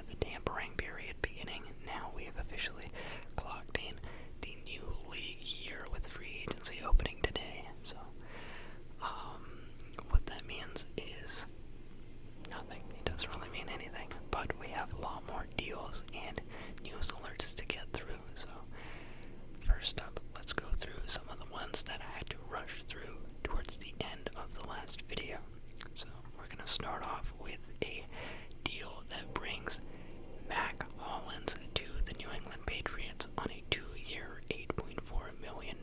the tampering period beginning. Now we have officially clocked in the new league year with free agency opening today. So, what that means is nothing. It doesn't really mean anything, but we have a lot more deals and news alerts to get through. So, first up, let's go through some of the ones that I had to rush through towards the end of the last video. So, we're going to start off with a deal that brings Mac Hollins to the New England Patriots on a 2-year, $8.4 million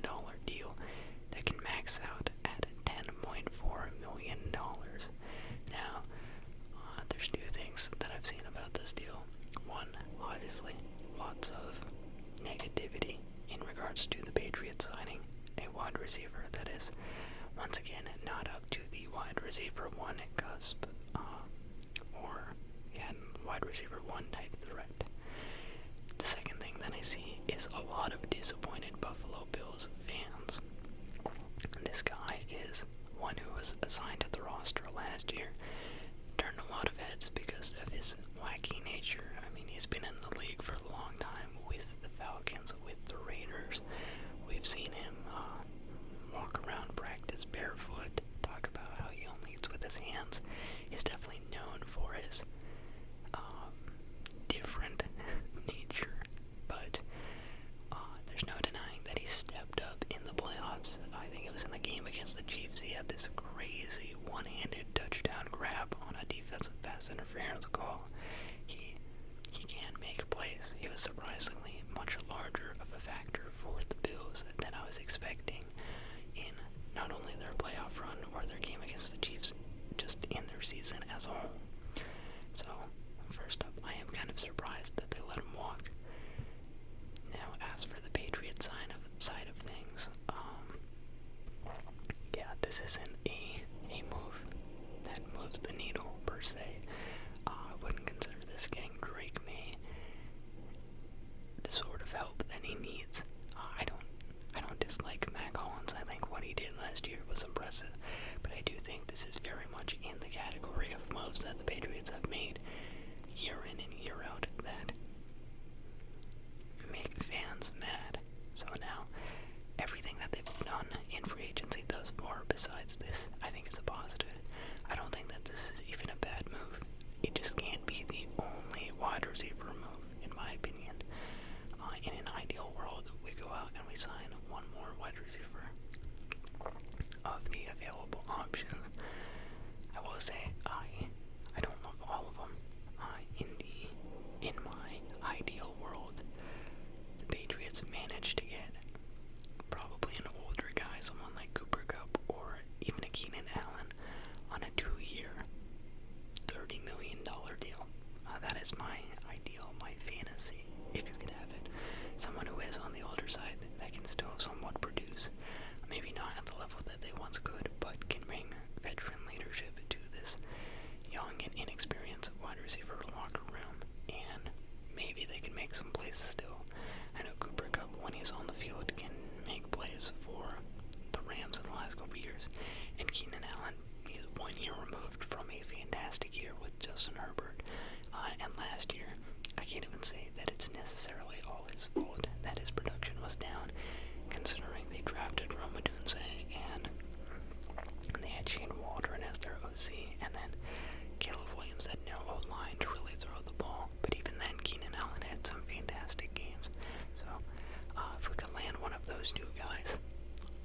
deal that can max out at $10.4 million. Now, there's two things that I've seen about this deal. One, obviously, lots of negativity in regards to the Patriots signing a wide receiver that is, once again, not up to the wide receiver one cusp, or wide receiver one type threat. The second thing that I see is a lot of disappointed Buffalo Bills fans. This guy is one who was assigned to the roster last year, turned a lot of heads because of his wacky nature. I mean, he's been in the league for a long time with the Falcons, with the Raiders. We've seen him walk around, practice barefoot, talk about how he only eats with his hands. He's definitely known for his different nature, but there's no denying that he stepped up in the playoffs. I think it was in the game against the Chiefs. He had this crazy one-handed touchdown grab on a defensive pass interference call. He can make plays. He was surprisingly much larger of a factor for the Bills than I was expecting in not only their playoff run or their game against the Chiefs, just in their season as a whole. So, first up, I am kind of surprised that they let him walk. Now, as for the Patriots side of things, this isn't a move that moves the needle per se. I wouldn't consider this getting Drake May the sort of help that he needs. I don't dislike Mac Hollins. I think what he did last year was impressive, but I do think this is very much in the category of moves that the Patriots have made year in and year out that make fans mad. So now, everything that they've done in free agency thus far, besides this, I think is a positive. I don't think that this is even a bad move. It just can't be the only wide receiver move, in my opinion. In an ideal world, we go out and we sign one more wide receiver of the available options. I will say I don't love all of them. In my ideal world, the Patriots managed to get probably an older guy, someone like Cooper Kupp or even a Keenan Allen, on a 2-year, $30 million deal. That is my ideal, my fantasy, if you could have it. Someone who is on the older side that can still somewhat produce. Maybe not at the level that they once could, but can bring veteran leadership to this young and inexperienced wide receiver locker room, and maybe they can make some plays still. I know Cooper Kupp, when he's on the field, can make plays for the Rams in the last couple years, and Keenan Allen is 1 year removed from a fantastic year with Justin Herbert, and last year, I can't even say that it's necessarily all his fault that his production was down, considering they drafted Rome Odunze and they had Shane Waldron as their OC, and then Caleb Williams had no O-line to really throw the ball. But even then, Keenan Allen had some fantastic games. So, if we could land one of those two guys,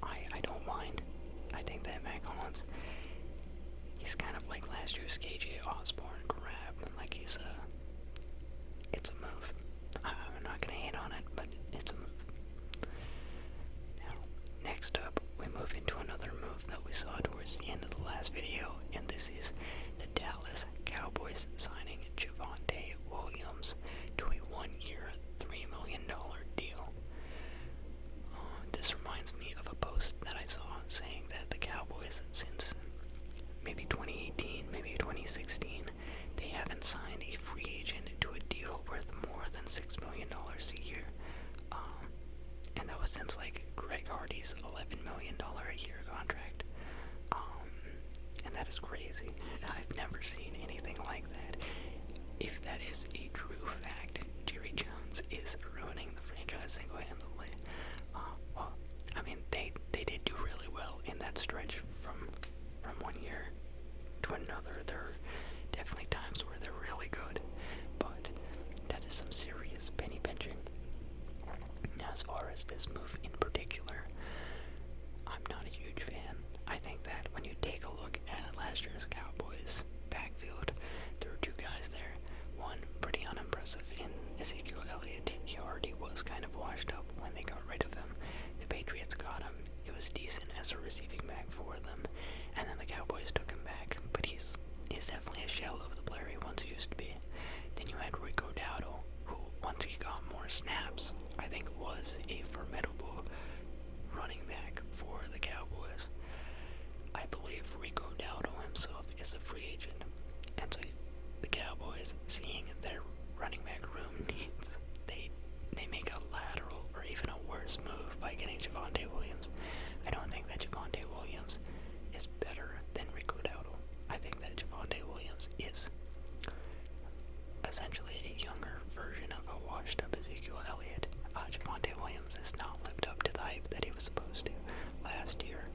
I don't mind. I think that Mac Hollins, he's kind of like last year's KJ Osborne grab. Like it's a move. I'm not gonna hate on it, but it's a move. Now, next up, we move into another move that we saw towards the end of the last video, and this is the Dallas Cowboys signing Javonte Williams to a 1-year, $3 million deal. This reminds me of a post that I saw saying that the Cowboys, since maybe 2018, maybe 2016, they haven't signed a free agent to a deal worth more than $6 million a year. And that was since like Greg Hardy's $11 million a year contract. And that is crazy. I've never seen anything like that. If that is a true single-handedly. Well, I mean, they did do really well in that stretch from 1 year to another. There are definitely times where they're really good, but that is some serious penny pinching. Now, as far as this move in particular, I'm not a huge fan. I think that when you take a look at last year's Cowboys backfield, there were two guys there. One pretty unimpressive in Ezekiel Elliott. He already was kind of washed up when they got rid of him. The Patriots got him. He was decent as a receiving back for them, and then the Cowboys took him back. But he's definitely a shell of the player he once used to be. Then you had Rico Dowdle, who once he got more snaps, I think was a formidable running back for the Cowboys. I believe Rico Dowdle himself is a free agent, and so the Cowboys, seeing their running back room needs, they make a lateral or even a worse move by getting Javonte Williams. I don't think that Javonte Williams is better than Rico Dowdle. I think that Javonte Williams is essentially a younger version of a washed-up Ezekiel Elliott. Javonte Williams has not lived up to the hype that he was supposed to last year.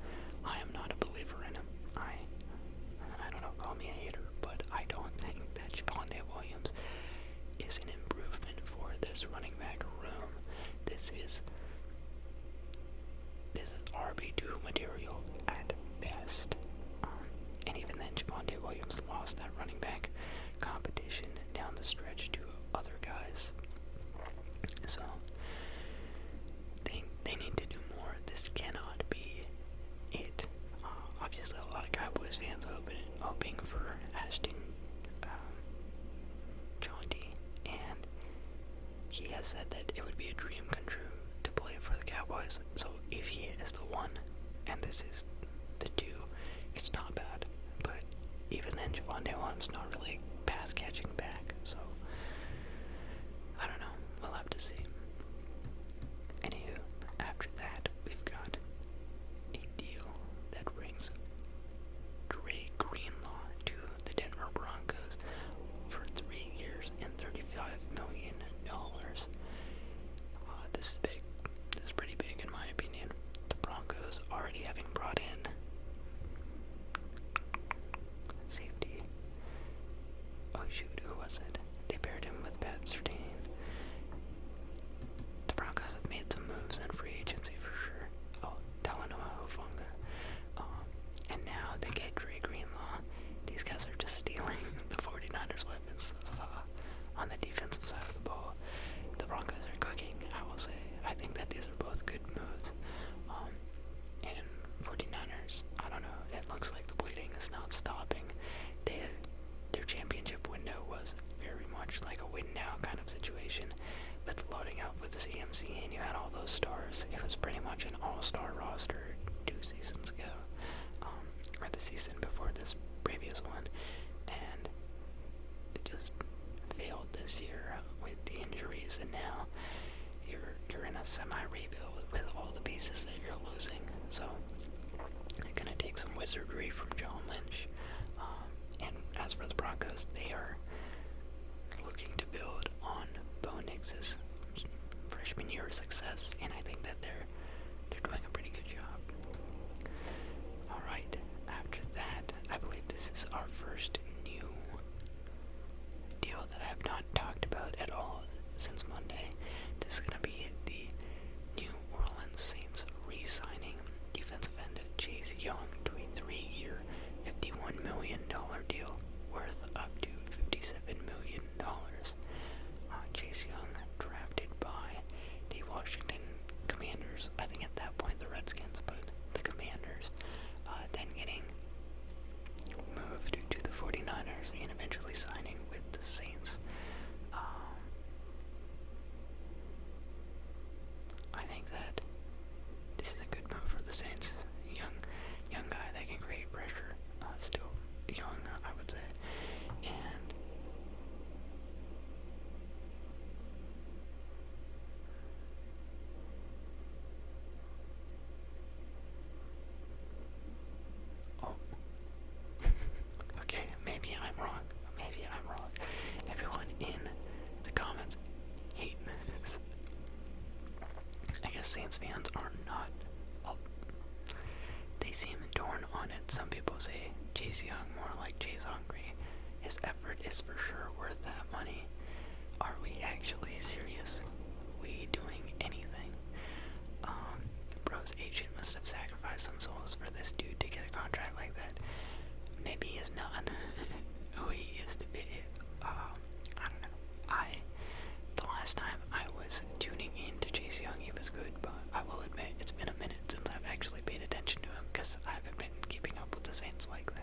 I am not a believer in him. I don't know, call me a hater, but I don't think that Javonte Williams is an improvement for this running back room. This is RB2 material at best. And even then, Javonte Williams lost that running back competition down the stretch to other guys. So they need to do more. This cannot be it. Obviously, a lot of Cowboys fans hoping for Ashton Jaunty, and he has said that it would be a dream come true to play for the Cowboys. So if he is the one, and this is the two, it's not bad. But even then, Javonte Williams not really pass catching back. So I don't know. We'll have to see. Anywho, after that, we've got a deal that brings Dre Greenlaw to the Denver Broncos for 3 years and $35 million. This is big. This is pretty big in my opinion. The Broncos already having brought in safety. Oh shoot, who was it? They paired him with Pat Surtain. The Broncos have made some moves in free agency for sure. Oh, Talanoa Hufanga. And now they get Dre Greenlaw. These guys are just stealing the 49ers weapons on the defensive side of the ball. The Broncos are cooking, I will say. I think that these are both good moves. And 49ers, I don't know, it looks like the bleeding is not stopping. Their championship window was very much like a win now kind of situation, with loading up with the CMC and you had all those stars. It was pretty much an all-star roster 2 seasons ago, or the season before this previous one, and it just failed this year with the injuries, and now you're in a semi-rebuild with all the pieces that you're losing. So it's gonna take some wizardry from John Lynch. And as for the Broncos, they are looking to build on Bo Nix's freshman year success, and I think that they're doing a pretty good job. All right, after that, I believe this is our first new deal that I have not talked about at all since Monday. This is going to be the New Orleans Saints re-signing defensive end Chase Young to a 3-year, $51 million deal worth up to $57 million. Chase Young, drafted by the Washington Commanders, I think at that point the Redskins, but the Commanders, then getting moved to the 49ers. Chase Young more like Chase Hungry. His effort is for sure worth that money. Are we actually serious? We doing anything? Bro's agent must have sacrificed some souls for this dude to get a contract like that. Maybe he's not who he used to be. I don't know. The last time I was tuning in to Chase Young, he was good, but I will admit it's been a minute since I've actually paid attention to him because I haven't been keeping up with the Saints like that.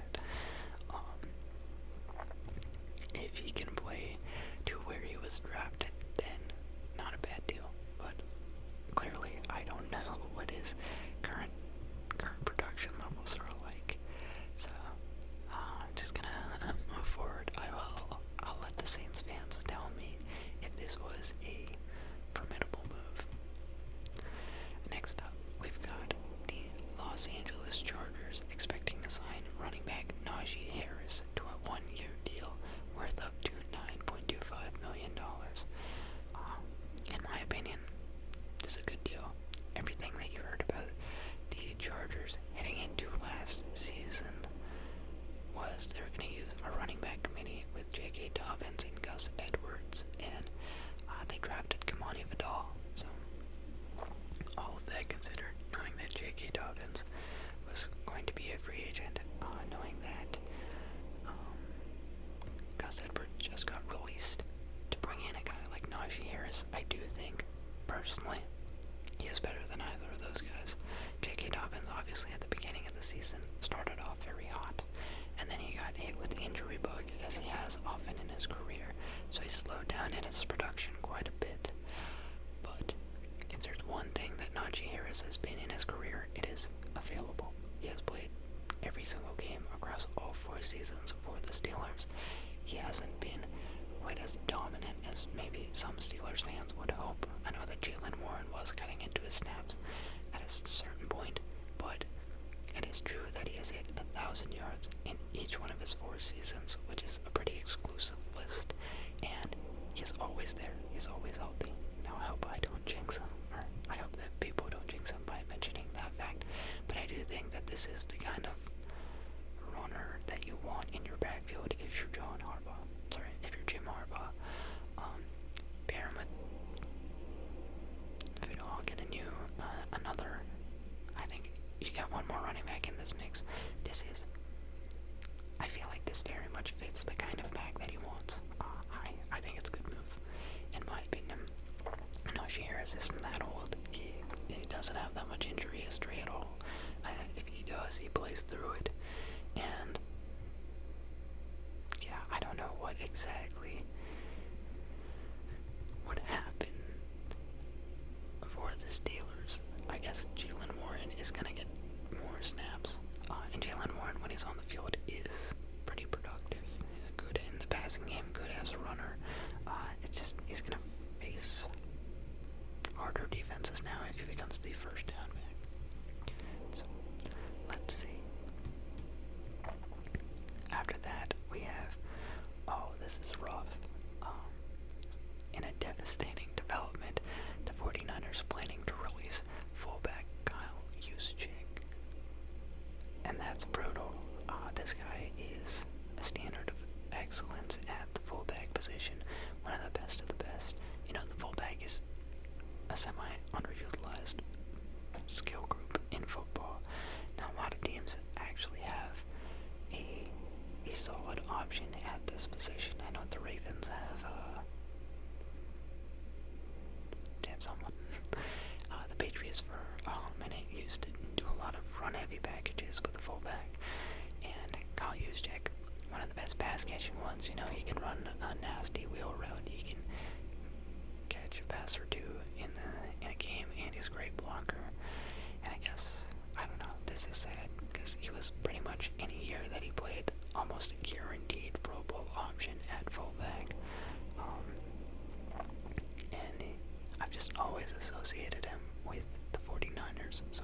If he can play to where he was drafted, then not a bad deal. But clearly, I don't know what his current production levels are like. So I'm just gonna move forward. I'll let the Saints fans tell me if this was a formidable move. Next up, we've got the Los Angeles Chargers expecting to sign running back Najee Harris to a one-year deal worth up to $9.25 million. In my opinion, this is a good deal. Everything that you heard about the Chargers heading into last season was they were going to use a running back committee with J.K. Dobbins and Gus Edwards, and they drafted Kamani Vidal. So, all of that considered, knowing that J.K. Dobbins was going to be a free agent, knowing that Gus Edwards just got released, to bring in a guy like Najee Harris, I do think, personally, he is better than either of those guys. J.K. Dobbins, obviously, at the beginning of the season, started off very hot, and then he got hit with the injury bug, as he has often in his career, so he slowed down in his production quite a bit. But if there's one thing that Najee Harris has been in his career, it is available. He has played every single game across all 4 seasons for the Steelers. He hasn't been quite as dominant as maybe some Steelers fans would hope. I know that Jalen Warren was cutting into his snaps at a certain point, but it is true that he has hit 1,000 yards in each one of his 4 seasons, which is a pretty exclusive list, and he's always there. He's always healthy. Now, I hope I don't jinx him, or I hope that people don't jinx him by mentioning that fact, but I do think that this is the kind of runner that you want in your backfield if you're if you're Jim Harbaugh. Pair him with, if we all get another, I think you got one more running back in this mix. I feel like this very much fits the kind of back that he wants. I think it's a good move, in my opinion. Najee Harris isn't that old. He doesn't have that much injury history at all. If he does, he plays through it. And yeah, I don't know what exactly would happen for the Steelers. I guess Jalen Warren is going to get more snaps. And Jalen Warren, when he's on the field, is pretty productive. Good in the passing game, good as a runner. It's just, he's going to face harder defenses now if he becomes the first down back. So, let's see. After that, we have, this is rough. In a devastating development, the 49ers planning to release fullback Kyle Juszczyk. And that's brutal. This guy is a standard of excellence at the fullback position, one of the best of the best. You know, the fullback is a semi-underutilized skill group in football. Now, a lot of teams actually have a solid option at this position. I know the Ravens have someone. The Patriots for a minute used to do a lot of run-heavy packages with the fullback, and Kyle Juszczyk, one of the best pass-catching ones. You know, he can run a nasty wheel route. He can catch a pass or two in a game, and he's a great blocker. And I guess, I don't know, this is sad, because he was pretty much any year that he played almost a guaranteed Pro Bowl option at fullback. And I've just always associated him with the 49ers, so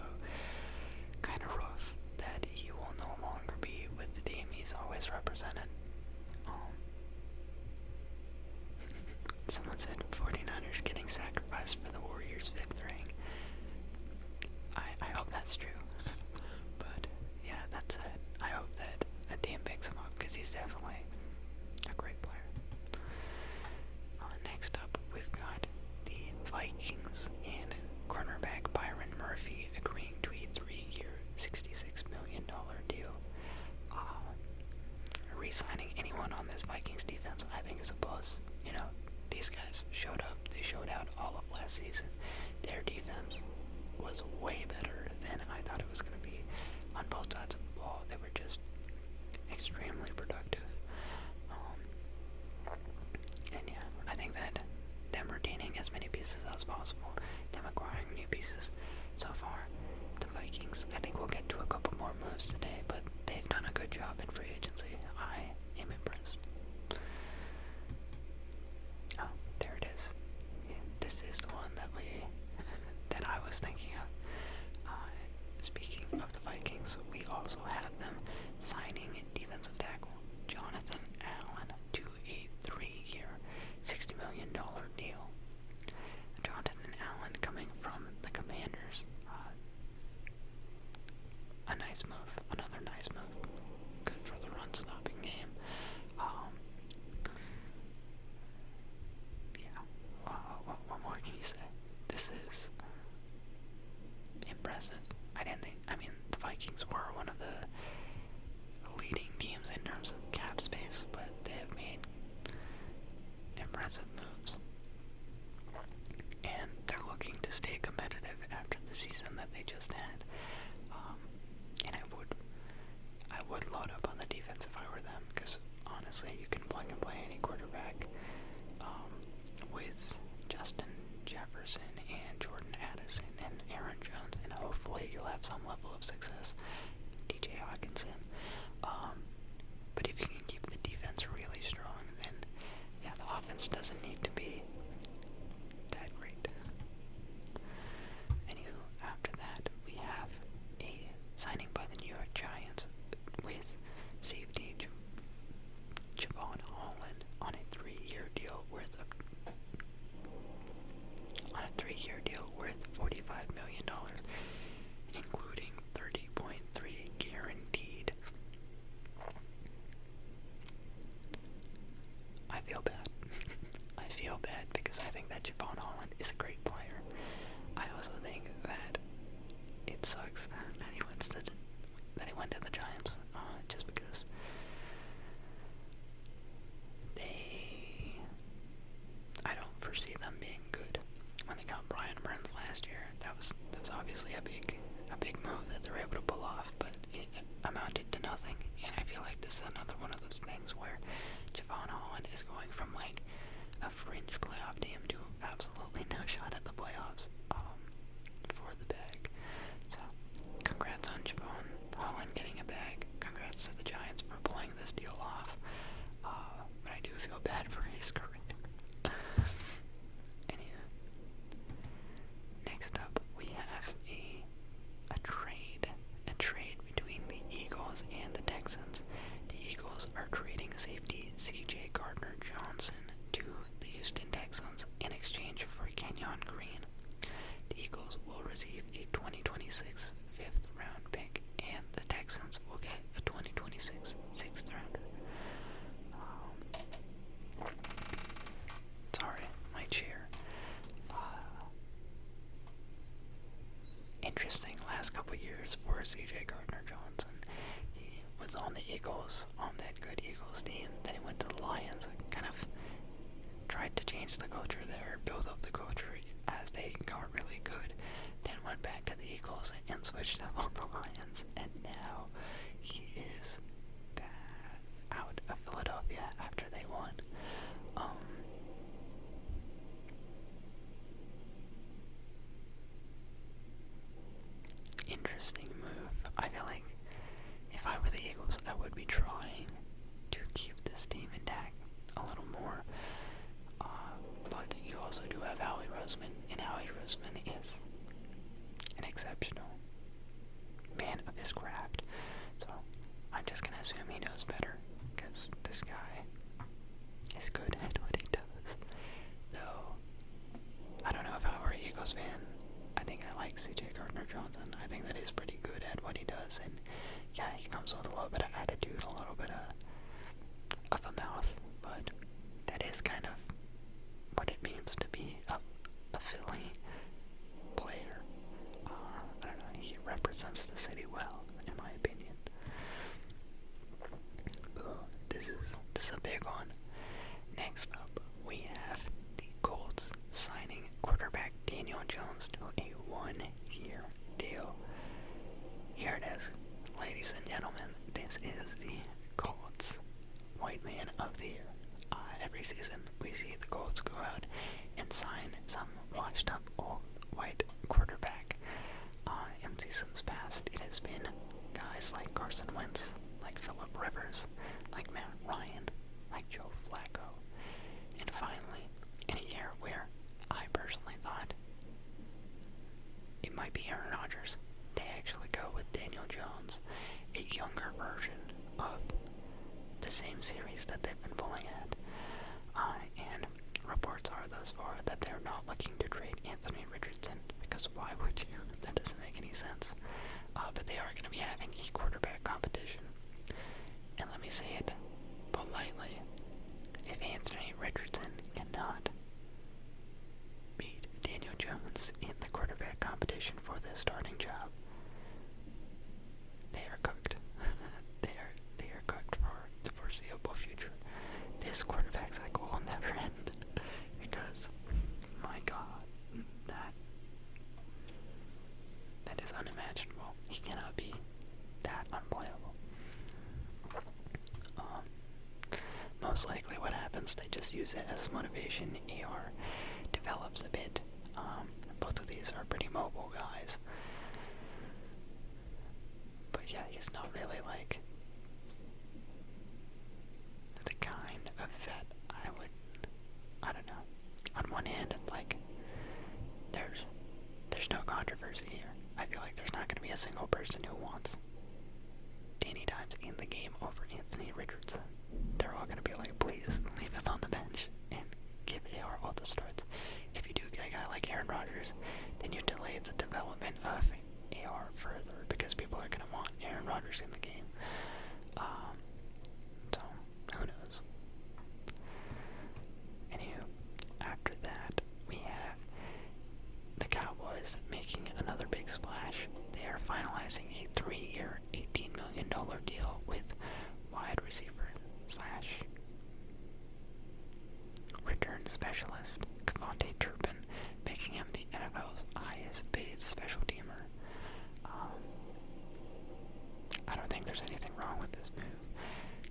kind of rough that he will no longer be with the team he's always represented. Someone said 49ers getting sacrificed for the Warriors' 5th ring. I hope that's true. But yeah, that's it. I hope that a team last season. Their defense was way better than I thought it was going to be on both sides of the ball. They were just extremely productive. And yeah, I think that them retaining as many pieces as possible, them acquiring new pieces so far, the Vikings, I think we'll get to a couple more moves today, but they've done a good job in free agency. I am impressed. Oh, there it is. Yeah, this is the one that that I was thinking of. Speaking of the Vikings, we also have them signing defensive tackle Jonathan Allen to a 3-year, $60 million deal. Jonathan Allen coming from the Commanders. A nice move. Another nice move. Good for the run-stopping game. Yeah. What more can you say? This is impressive. I mean, the Vikings were one of the leading teams in terms of cap space, but they have made impressive moves. And they're looking to stay competitive after the season that they just had. And I would load up on the defense if I were them, because honestly, you can plug and play any quarterback with Justin Jefferson and Jordan Addison and Aaron Jones, and hopefully you'll have some level of success. DJ Hawkinson. But if you can keep the defense really strong, then yeah, the offense doesn't need to be that great. Anywho, after that, we have a signing by the New York Giants with safety Javon Holland on a 3-year deal worth $45 million, including 30.3 guaranteed. I feel bad. I feel bad because I think that Javon Holland is a great player. I also think that it sucks that he went to the Giants, just because I don't foresee them being good. When they got Brian Burns last year, that was obviously a big move that they were able to pull off, but it amounted to nothing. And I feel like this is another one of those things where Javon Holland is going from like a fringe playoff team to absolutely no shot at the playoffs for the bag. So congrats on Javon Holland getting a bag. Congrats to the Giants for pulling this deal off. But I do feel bad for his career. Anyway, next up we have a trade between the Eagles and the Texans. The Eagles are trading safety C.J. Gardner-Johnson to the Houston Texans in exchange for Kenyon Green. The Eagles will receive a 2026 fifth-round pick, and the Texans will get a 2026 sixth-rounder. Sorry, my chair. Interesting last couple years for C.J. Gardner-Johnson. He was on the Eagles, on that good Eagles team. Then he went to the Lions and kind of tried to change the culture there, build up the culture as they got really good. Then went back to the Eagles and switched up on the Lions. And now he is out of Philadelphia after they won. Interesting move. I feel like if I were the Eagles, I would be trying to keep this team intact a little more. But you also do have Howie Roseman, and Howie Roseman is an exceptional man of his craft. So I'm just gonna assume he knows better, because this guy is good at what he does. Though, I don't know if I were an Eagles fan, I think I like C.J. Gardner-Johnson. I think that he's pretty good at what he does, and yeah, he comes with a little bit of attitude, a little bit of a mouth, but that is kind of what it means to be a Philly player. I don't know, he represents the city well, in my opinion. Ooh, this is a big one. Next up, we have the Colts signing quarterback preseason, we see the Colts go out and sign some washed-up old white quarterback. In seasons past, it has been guys like Carson Wentz, like Phillip Rivers, like Matt Ryan, like Joe Flacco. And finally, in a year where I personally thought it might be Aaron Rodgers, they actually go with Daniel Jones, a younger version of the same series that they've been pulling at. And reports are thus far that they're not looking to trade Anthony Richardson, because why would you? That doesn't make any sense. But they are going to be having a quarterback competition. And let me say it politely, if Anthony Richardson cannot beat Daniel Jones in the quarterback competition for the starting job, they are cooked. they are cooked for the foreseeable future. This quarterback cycle will never end, because my God, that is unimaginable. He cannot be that unplayable. Most likely what happens, they just use it as motivation. AR develops a bit. Both of these are pretty mobile guys. But yeah, he's not really like the kind of vet I don't know. On one hand, like, there's no controversy here. I feel like there's not going to be a single person who wants Danny Dimes in the game over Anthony Richardson. They're all going to be like, please leave him on the bench and give AR all the starts. If you do get a guy like Aaron Rodgers, then you delay the development of AR further, because people are going to want Aaron Rodgers in the game. So, who knows? Anywho, after that, we have the Cowboys making another big splash. They are finalizing a 3-year, $18 million deal with wide receiver slash return specialist Kevontae Turpin, making him the NFL's highest paid special teamer. I don't think there's anything wrong with this move.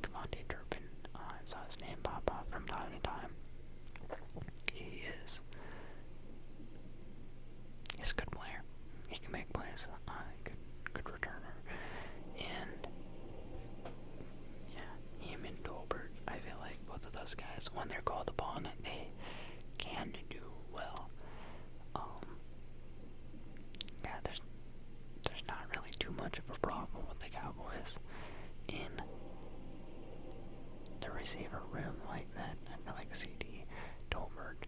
Kevontae Turpin, I saw his name pop up from time to time. He's a good player. He can make plays. Good returner. And yeah, him and Dolbert, I feel like both of those guys, when they're called upon, they can do well. Yeah, there's not really too much of a problem with the Cowboys in the receiver room like that. I feel like CD, Dolbert,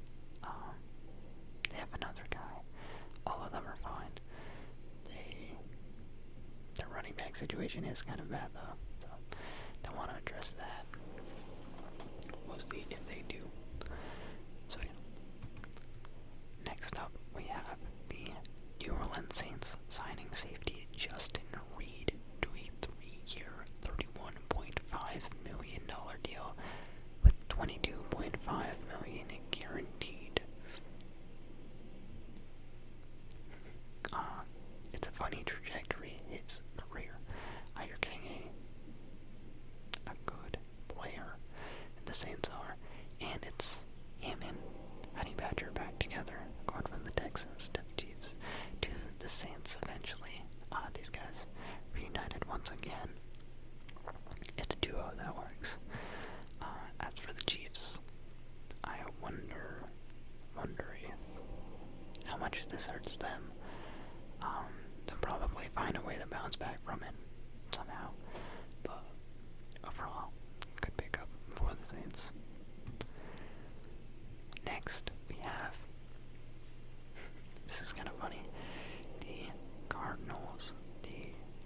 they have another guy. All of them are fine. Their running back situation is kind of bad though, so they want to address that. We'll see if they do. So next up we have the New Orleans Saints signing safety Justin Reed to a 3-year, $31.5 million deal with $22.5 million guaranteed. It's a funny trajectory, his career. You're getting a good player, the Saints are, and it's him and Honey Badger back together, going from the Texans to the Chiefs to the Saints eventually. These guys reunited once again. It's a duo that works. As for the Chiefs, I wonder if how much this hurts them. They'll probably find a way to bounce back from it somehow, but overall, good pickup for the Saints. Next, we have, this is kind of funny, the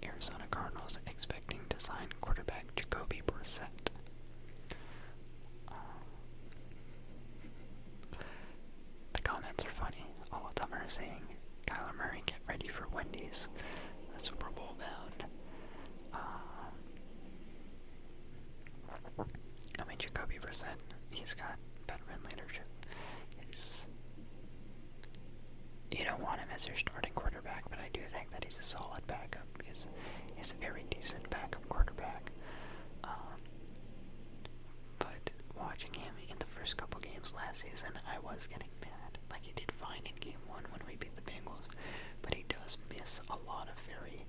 Arizona Cardinals expecting to sign quarterback Jacoby Brissett. The comments are funny. All of them are saying, Kyler Murray, get ready for Wendy's, Super Bowl bound. I mean, Jacoby Brissett, he's got veteran leadership. You don't want him as your starting quarterback, but I do think that he's a solid backup. He's a very decent backup quarterback. But watching him in the first couple games last season, I was getting mad. Like, he did fine in game 1 when we beat the Bengals, but he does miss a lot of very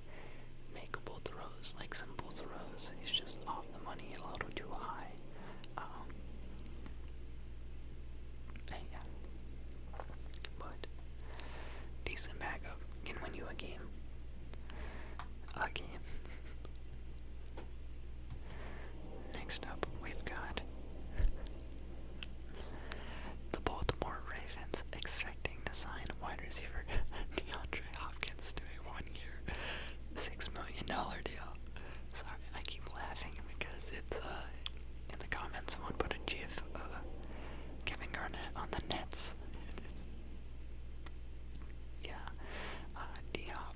makeable throws, like simple throws. He's just off the money a little too high. Yeah. But decent backup can win you a game. Next up, we've got the Baltimore Ravens expecting to sign wide receiver DeAndre Hopkins to a 1-year, $6 million deal. Sorry, I keep laughing because it's, in the comments someone put a gif of Kevin Garnett on the Nets. D-Hop.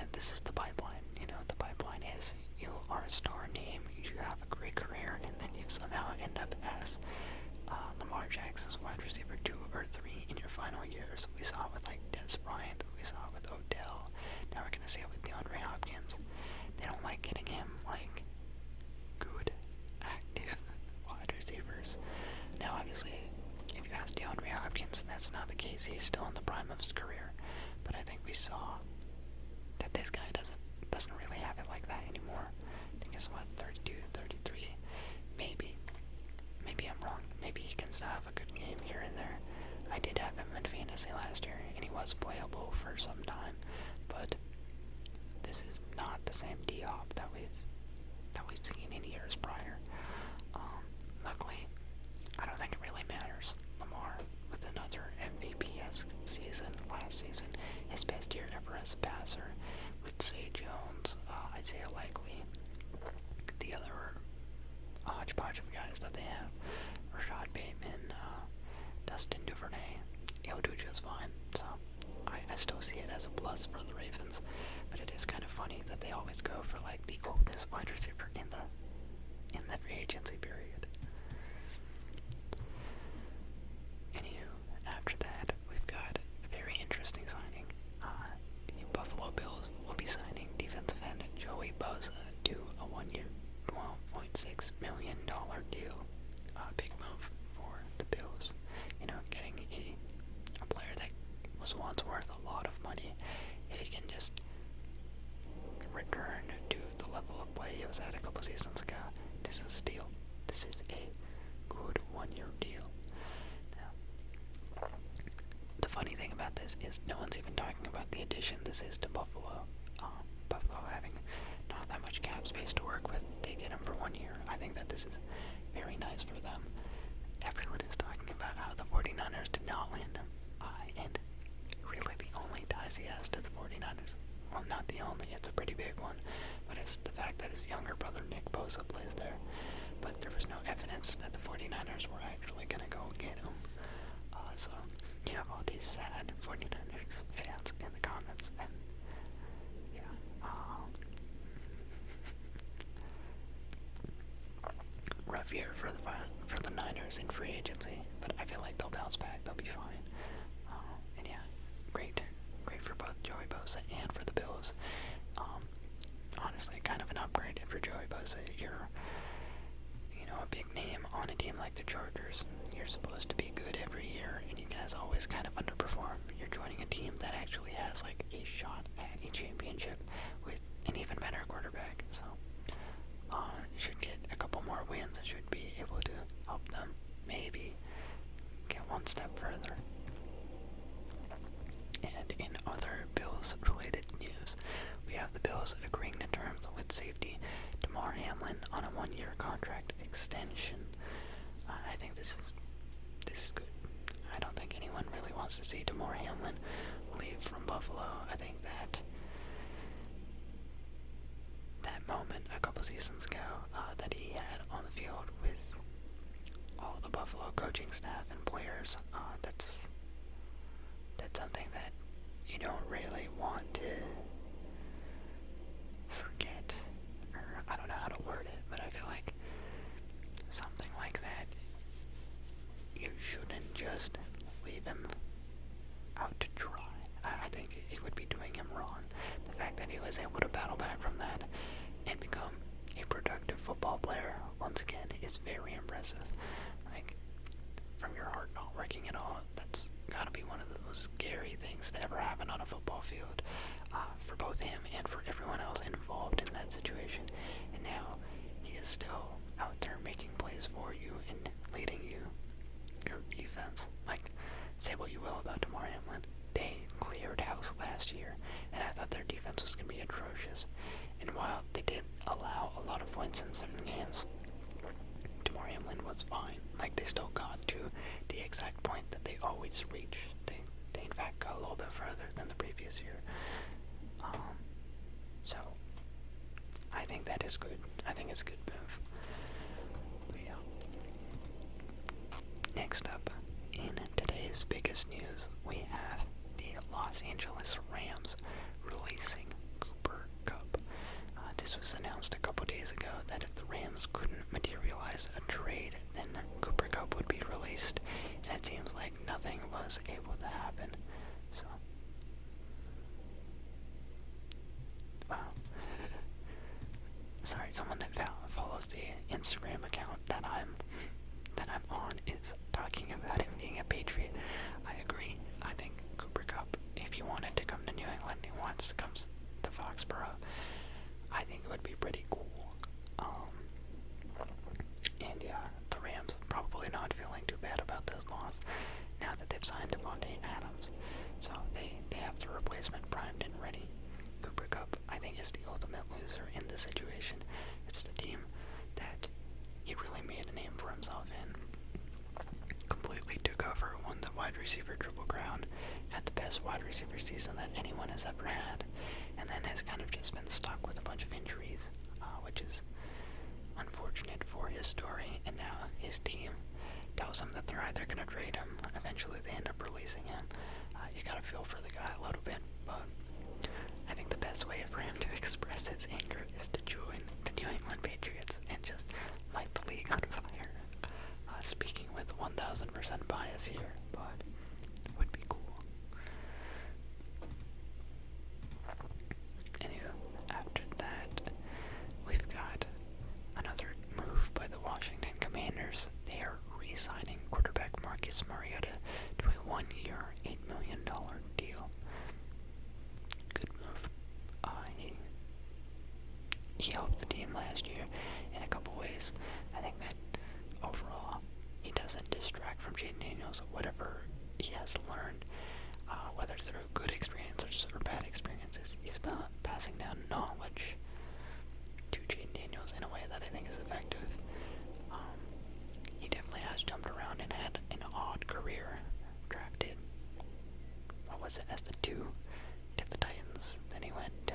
And this is the pipeline. You know, the pipeline is you are a star name, you have a great career, and then you somehow end up as Lamar Jackson's wide receiver 2 or 3 in your final years. We saw it with like Des Bryant, we saw it with Odell. Now we're gonna see it with DeAndre Hopkins. They don't like getting him like good, active wide receivers. Now obviously, if you ask DeAndre Hopkins, that's not the case. He's still in the prime of his career. But I think we saw that this guy doesn't really have it like that anymore. I think it's 32, 33. Maybe I'm wrong. Maybe he can still have a good game here and there. I did have him in fantasy last year, and he was playable for some time. But this is not the same D-Hop that we've seen in years prior. Luckily, I don't think it really matters. Lamar with another MVP-esque season last season, his best year ever as a passer. With Zay Jones, I'd say likely. The other hodgepodge of guys that they have, Rashad Bateman, Dustin Duvernay, he'll do just fine. So I still see it as a plus for the Ravens, but it is kind of funny that they always go for like the oldest wide receiver in the free agency period. Anywho, after that, we've got a very interesting signing. The Buffalo Bills will be signing defensive end Joey Bosa to a 1-year, $12.6 million deal. Big move for the Bills. You know, getting a player that was once worth a lot of money. If he can just return to the level of play he was at a couple seasons ago, this is a steal. This is a good 1-year deal. Now, the funny thing about this is no one's even talking about the addition this is to Buffalo. Buffalo having not that much cap space to work with, they get him for 1 year. I think that this is very nice for them. Everyone is talking about how the 49ers did not land him. And really the only ties he has to the 49ers, well, not the only, it's a pretty big one, but it's the fact that his younger brother Nick Bosa plays there. But there was no evidence that the 49ers were actually going to go get him. So you have all these sad 49ers fans in the comments, and yeah. Rough year for the Niners in free agency, but I feel like they'll bounce back. They'll be fine. And yeah, great for both Joey Bosa and for the Bills. Honestly, kind of an upgrade for Joey Bosa. You're, a big name on a team like the Chargers. You're supposed to be good every year, and you guys always kind of underperform. You're joining a team that actually has like a shot at a championship with an even better quarterback. So you should get a couple more wins and should be able to help them maybe get one step further. And in other Bills-related news, we have the Bills agreeing to terms with safety Damar Hamlin on a 1-year contract extension. I think this is good. I don't think anyone really wants to see Damar Hamlin leave from Buffalo. I think that moment a couple seasons ago that he had on the field with all the Buffalo coaching staff and players, that's something that you don't really want to forget, or I don't know how to word it, but I feel like something like that, you shouldn't just leave him out to dry. I think it would be doing him wrong. The fact that he was able to battle back from that and become a productive football player once again impressive. Like, from your heart not working at all, that's gotta be one of the most scary things to ever happen on a football field, for both him and for everyone else involved in that situation. And now he is still out there making plays for you and leading your defense. Like, say what you will about Damar Hamlin, they cleared house last year, and I thought their defense was going to be atrocious. And while they did allow a lot of points in certain games, Damar Hamlin was fine. Like, they still got to the exact point that they always reach. They in fact got a little bit further than the previous year. So I think that is good. I think it's a good move. But yeah. Next up, in today's biggest news, we have the Los Angeles Rams releasing Cooper Kupp. This was announced a couple days ago that if the Rams couldn't materialize a trade, then Cooper Kupp would be released, and it seems like nothing was able to happen. So, wow. Sorry, someone that follows the Instagram account that I'm on is talking about him being a Patriot. I agree. I think Cooper Kupp, if he wanted to come to New England, he wants to come to Foxborough, I think it would be pretty cool. And yeah, the Rams probably not feeling too bad about this loss now that they've signed Devontae Adams. So they have the replacement primed and ready. Cooper Kupp, I think, is the ultimate loser in this situation. It's the team that he really made a name for himself in. Completely took over, won the wide receiver triple crown, had the best wide receiver season that anyone has ever had, and then has kind of just been stuck with a bunch of injuries, which is unfortunate for his story. And now his team tells him that they're either going to trade him, eventually they end up releasing him. You gotta feel for the guy a little bit, but I think the best way for him to express his anger is to join the New England Patriots and just light the league on fire. Speaking with 1000% bias here, but it would be cool. Anyway, after that, we've got another move by the Washington Commanders. They are re-signing quarterback Marcus Mariota to a 1-year, $8 million deal. Good move. He helped the team last year in a couple ways. I think that overall he doesn't distract from Jaden Daniels. Whatever he has learned, whether through good experiences or bad experiences, he's passing down knowledge to Jaden Daniels in a way that I think is effective. He definitely has jumped around and had an odd career. Drafted, what was it, as the 2 to the Titans. Then he went to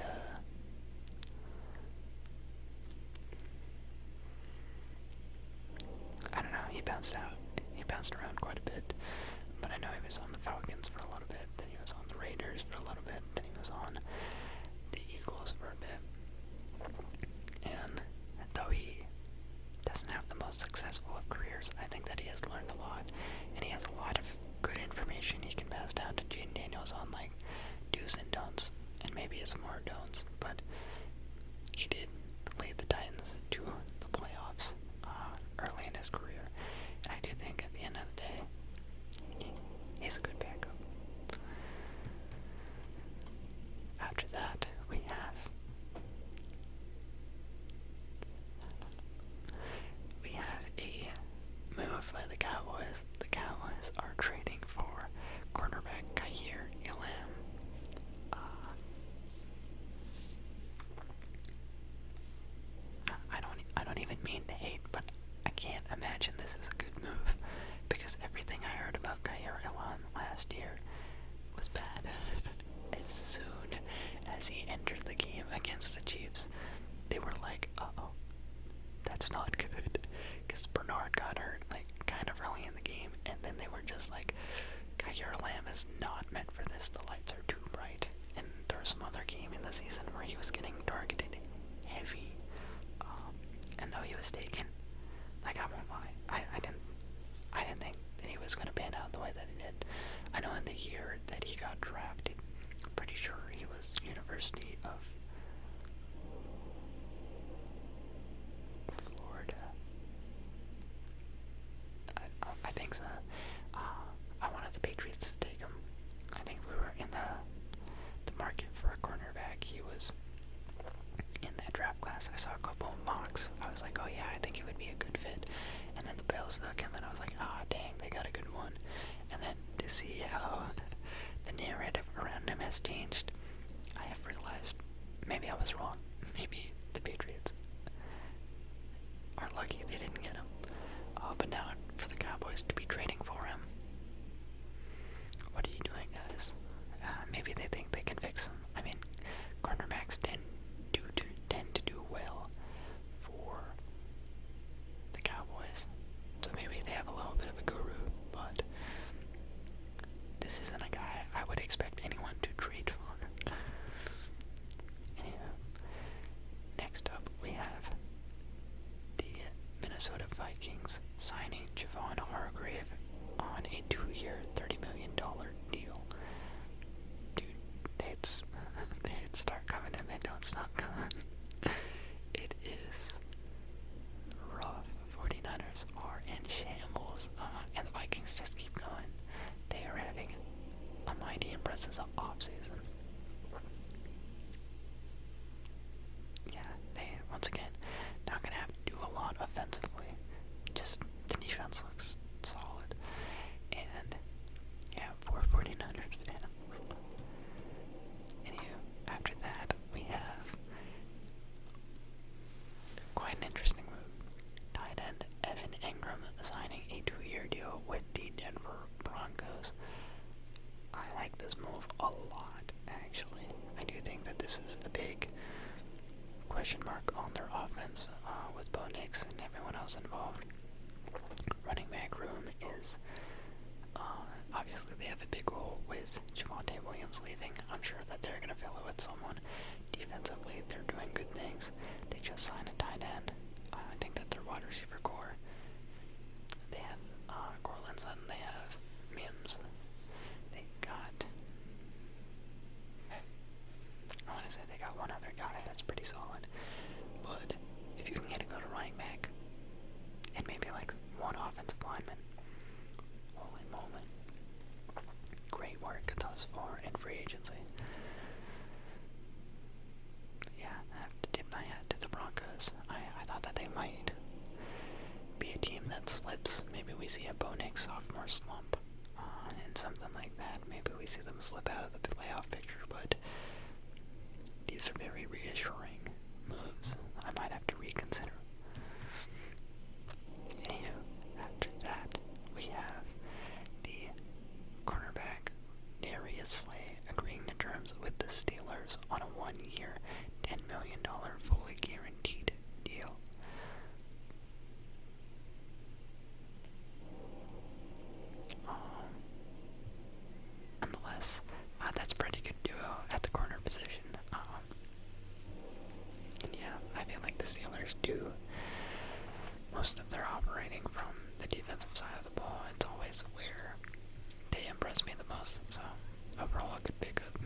I don't know, he bounced around quite a bit, but I know he was on the Falcons for a little bit, then he was on the Raiders for a little bit, then he was on the Eagles for a bit. And though he doesn't have the most successful of careers, I think that he has learned a lot, and he has a lot of good information he can pass down to Jaden Daniels on, like, do's and don'ts, and maybe it's more don'ts, but he did lead the Titans to the playoffs early in his career, and I do think at the end of the day, he's a good backup. After that, we have a move by the Cowboys. The Cowboys are trading for cornerback Kaiir Elam. I don't even mean to hate, but I can't imagine this is a good move, because everything I heard about Kaiir Elam last year was bad. As soon as he entered the game against the Chiefs, they were like, uh-oh, that's not good, because Bernard got hurt, like, kind of early in the game, and then they were just like, Kaiir Elam is not meant for this, the lights are too bright. And there was some other game in the season where he was getting targeted heavy, and though he was taken, like, I won't lie, I didn't think that he was going to pan out the way that he did. I know in the year that he got drafted, I'm pretty sure he was University of Florida. almost took him, and I was like, ah, dang, they got a good one. And then to see how the narrative around him has changed, I have realized maybe I was wrong. Maybe the Patriots are lucky they didn't get him. But now for the Cowboys to be trading for him, what are you doing, guys? Maybe they think they can fix him. I mean, cornerbacks tend to do well for the Cowboys, so maybe they have a little bit of a guru, but this isn't a guy I would expect anyone to trade for. Anyway, next up we have the Minnesota Vikings signing Javon Hargrave on a 2-year, $30 million deal. Dude, they start coming and they don't stop coming. It is rough. 49ers are in shambles, and the Vikings just keep going. They are having a mighty impressive offseason. Yeah, they, once again, not going to have to do a lot offensively. Just the defense looks solid. And, yeah, poor 49ers fans. Anywho, after that, we have quite an interesting move. Tight end Evan Engram signing a 2-year deal with the Denver Broncos. I like this move a lot, actually. I do think that this is a big question mark on their offense with Bo Nix and everyone else involved. Running back room is obviously they have a big role with Javonte Williams leaving. I'm sure that they're going to fill it with someone. Defensively, they're doing good things. They just signed a tight end. I think that their wide receiver core, they have Cortland Sutton, they have Mims, they got, I want to say they got one other guy that's pretty solid. But if you can get a go to running back and maybe like one offensive lineman, holy moly, great work thus far in free agency. Yeah, I have to tip my hat to the Broncos. I thought that they might be a team that slips. Maybe we see a Bo Nix sophomore slump and something like that. Maybe we see them slip out of the playoff picture, but these are very reassuring moves. I might have to reconsider. Anywho, after that, we have the cornerback Darius Slay agreeing to terms with the Steelers on a 1-year, $10 million fully guaranteed deal. Nonetheless, that's pretty good duo at the corner position. And yeah, I feel like the Steelers do most of their operating from the defensive side of the ball. It's always where they impress me the most, so overall a good pickup.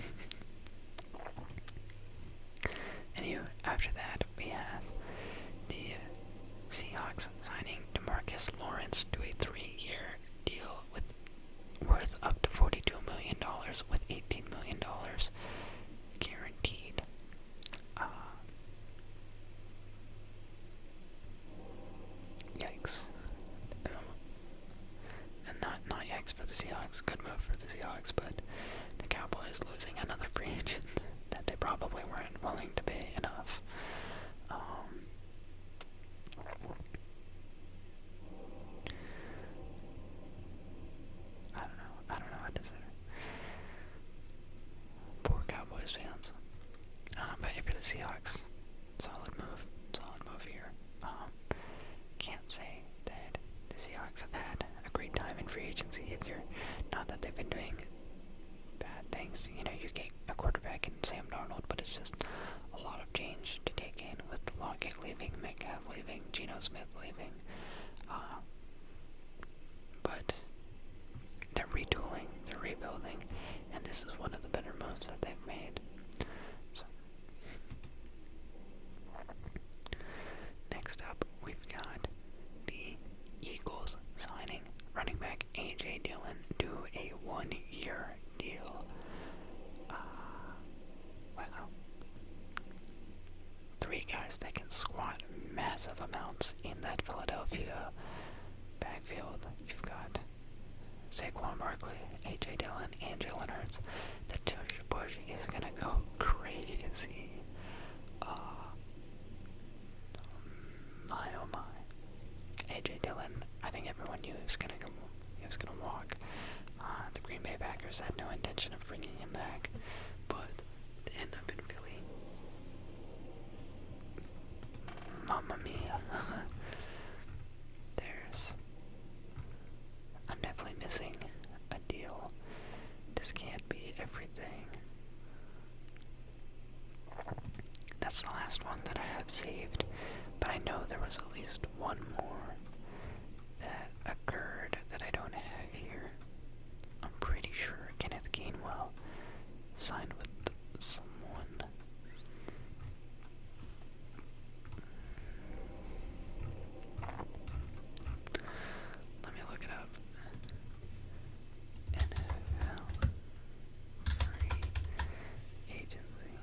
Anyway, after that we have the Seahawks signing DeMarcus Lawrence to a 3-year deal with worth up to $42 million with $18 million guaranteed. Yikes. And not yikes for the Seahawks. Good move for the Seahawks, but the Cowboys losing another free agent that they probably weren't willing to pay enough. I don't know what to say. Poor Cowboys fans. But for the Seahawks, solid move here. Can't say that the Seahawks have had a great time in free agency either. Not that they've been doing bad things. You know, you get a quarterback in Sam Darnold, but it's just a lot of change to take in with Lockett leaving, Metcalf leaving, Geno Smith leaving. But they're retooling, they're rebuilding, and this is one of the better moves that they've made. So, Saquon Barkley, A.J. Dillon, and Jalen Hurts, the tush push is gonna go crazy. My oh my. A.J. Dillon, I think everyone knew he was gonna walk. The Green Bay Packers had no intention of bringing him back, but they end up in Philly. Mamma mia. I'm definitely missing a deal. This can't be everything. That's the last one that I have saved, but I know there was at least one more that occurred that I don't have here. I'm pretty sure Kenneth Gainwell signed with someone. Let me look it up. NFL free agency.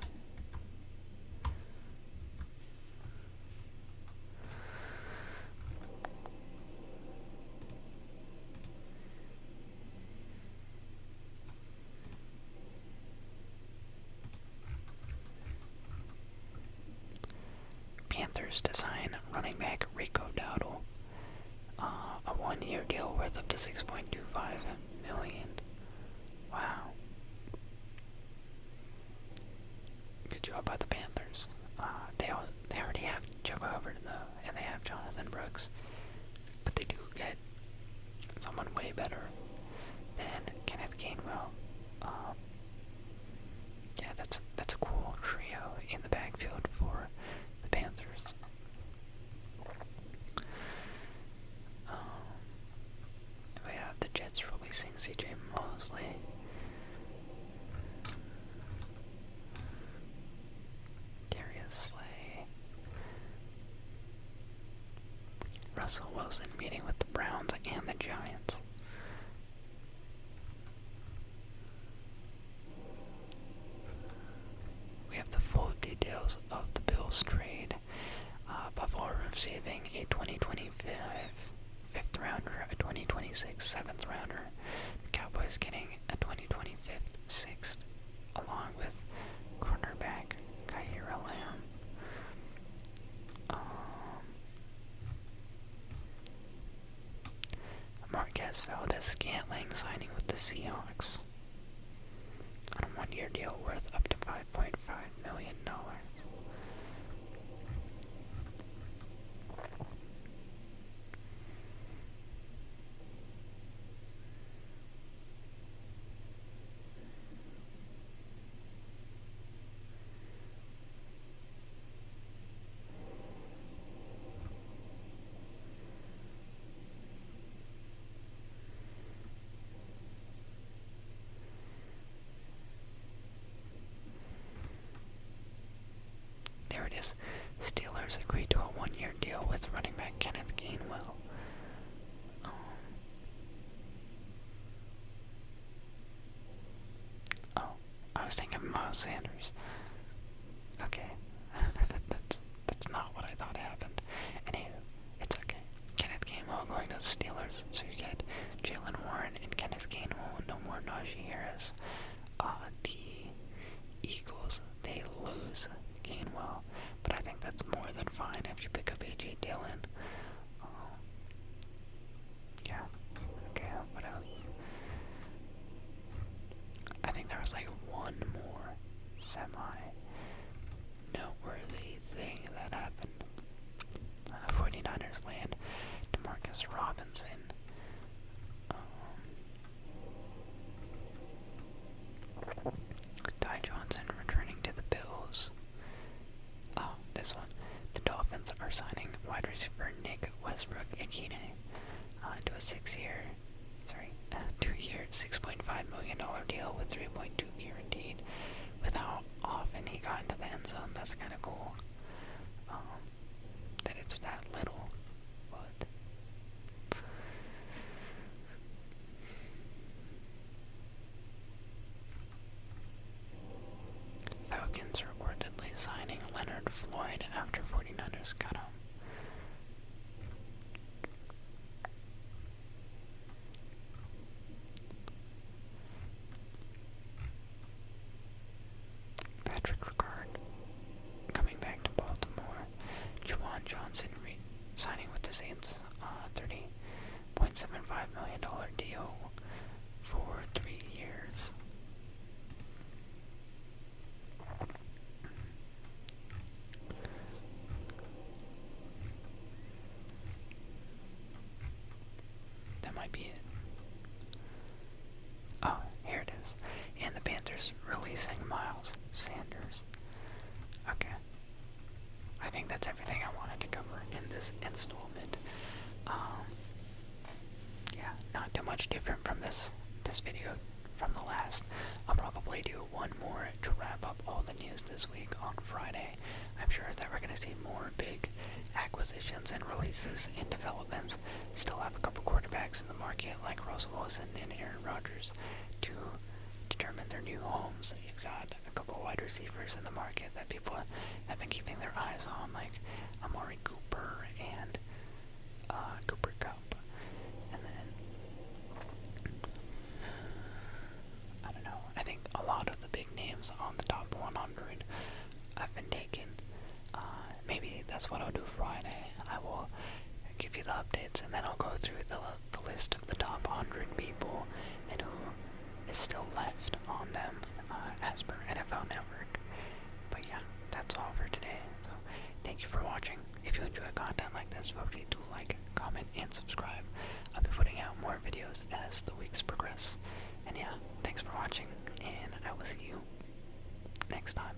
Panthers to sign running back Rico Dowdle. A one-year deal worth up to $6.25 million. Wow. Good job by the Panthers. They already have Chuba Hubbard and they have Jonathan Brooks, but they do get someone way better than Kenneth Gainwell. Yeah, that's a cool trio in the backfield for the Panthers. We have the Jets releasing C.J. Mosley. Darius Slay. Russell Wilson meeting with the Browns and the Giants. We have the full details of the Bills trade. Buffalo receiving a 2025 fifth rounder, a 2026 seventh rounder. The Cowboys getting a 2025 sixth, along with cornerback Kyra Lamb. Marquez Valdez-Scantling signing with the Seahawks on a one-year deal worth up to $5.5 million. There it is. Steelers agreed to a one-year deal with running back Kenneth Gainwell. I was thinking Miles Sanders. Okay. that's not what I thought happened. Anywho, it's okay. Kenneth Gainwell going to the Steelers, so you get Jalen Warren and Kenneth Gainwell, no more Najee Harris. The Eagles, they lose Gainwell, but I think that's more than fine if you pick up A.J. Dillon. Yeah. Okay, what else? I think there was like one more semi-noteworthy thing that happened. 49ers land Demarcus Robinson. Ty Johnson returning to the Bills. This one. The Dolphins are signing wide receiver Nick Westbrook-Ikhine to a 2-year, $6.5 million deal with $3.2 guaranteed. With how often he got into the end zone, that's kind of cool. That it's that little, but Falcons reportedly signing Leonard Floyd after 49ers cut him. much different from this video from the last. I'll probably do one more to wrap up all the news this week on Friday. I'm sure that we're going to see more big acquisitions and releases and developments. Still have a couple quarterbacks in the market like Russell Wilson and Aaron Rodgers to determine their new homes. You've got a couple wide receivers in the market that people have been keeping their eyes on, like Amari Cooper and Cooper Kupp. And then, I don't know, I think a lot of the big names on the top 100 have been taken. Maybe that's what I'll do Friday. I will give you the updates, and then I'll go through the list of the top 100 people and who is still left on them as per NFL Network. But yeah, that's all for today. So thank you for watching. If you enjoy content like this, feel free to like, comment, and subscribe. I'll be putting out more videos as the weeks progress. And yeah, thanks for watching, and I will see you next time.